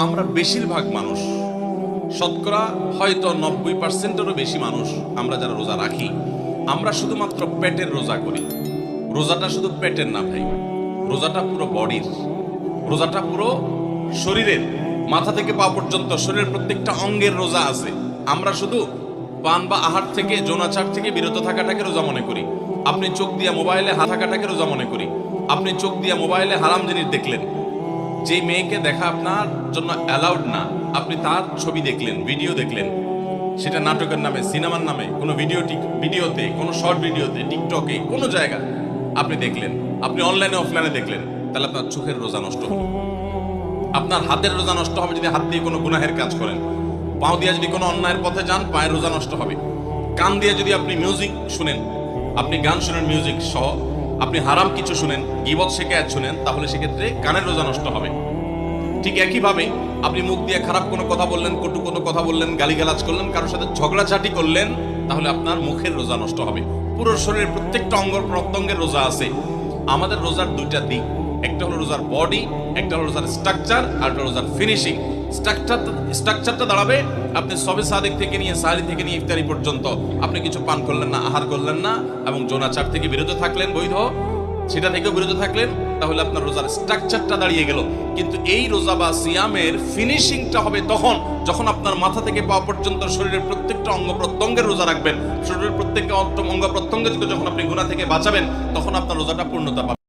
আমরা বেশিরভাগ মানুষ, শতকরা হয়তো 90%-এরও বেশি মানুষ, আমরা যারা রোজা রাখি, আমরা শুধুমাত্র পেটের রোজা করি। রোজাটা শুধু পেটের না ভাই, রোজাটা পুরো বডির, রোজাটা পুরো শরীরের, মাথা থেকে পা পর্যন্ত শরীরের প্রত্যেকটা অঙ্গের রোজা আছে। আমরা শুধু পান বা আহার থেকে, যৌনাচার থেকে বিরত থাকাটাকে রোজা মনে করি। আপনি চোখ দিয়ে মোবাইলে হাত থাকাটাকে রোজা মনে করি। আপনি চোখ দিয়ে মোবাইলে হারাম জিনিস দেখলেন, যে মেয়েকে দেখা আপনার জন্য অ্যালাউড না, আপনি তার ছবি দেখলেন, ভিডিও দেখলেন, সেটা নাটকের নামে, সিনেমার নামে, কোনো ভিডিওতে, কোনো শর্ট ভিডিওতে, টিকটকে, কোনো জায়গা আপনি দেখলেন, আপনি অনলাইনে অফলাইনে দেখলেন, তাহলে আপনার চোখের রোজা নষ্ট হবে। আপনার হাতের রোজা নষ্ট হবে যদি হাত দিয়ে কোনো গুনাহের কাজ করেন। পাও দিয়ে যদি কোনো অন্যায়ের পথে যান, পায়ের রোজা নষ্ট হবে। কান দিয়ে যদি আপনি মিউজিক শুনেন, আপনি গান শুনেন মিউজিক সহ, আপনি হারাম কিছু শুনেন, গীবত শিকায়াত শুনেন, তাহলে সেক্ষেত্রে কানের রোজা নষ্ট হবে। ঠিক একইভাবে আপনি মুখ দিয়ে খারাপ কোনো কথা বললেন, কটু কোনো কথা বললেন, গালিগালাজ করলেন, কারোর সাথে ঝগড়াঝাটি করলেন, তাহলে আপনার মুখের রোজা নষ্ট হবে। পুরো শরীরের প্রত্যেকটা অঙ্গ প্রত্যঙ্গের রোজা আছে। আমাদের রোজার দুইটা দিক, একটা হলো রোজার বডি, একটা হলো রোজার স্ট্রাকচার, আর একটা রোজার ফিনিশিং। স্ট্রাকচারটা দাঁড়াবে আপনি সবে সাদেক থেকে নিয়ে, সাহারি থেকে নিয়ে ইফতারি পর্যন্ত আপনি কিছু পান করলেন না, আহার করলেন না, এবং যৌনাচার থেকে বিরত থাকলেন, বৈধ সেটা থেকেও বিরত থাকলেন, তাহলে আপনার রোজার স্ট্রাকচারটা দাঁড়িয়ে গেল। কিন্তু এই রোজা বা সিয়ামের ফিনিশিংটা হবে তখন, যখন আপনার মাথা থেকে পা পর্যন্ত শরীরের প্রত্যেকটা অঙ্গ প্রত্যঙ্গের রোজা রাখবেন। শরীরের প্রত্যেকটা অঙ্গ প্রত্যঙ্গ থেকে যখন আপনি গুনাহ থেকে বাঁচাবেন, তখন আপনার রোজাটা পূর্ণতা পাবে।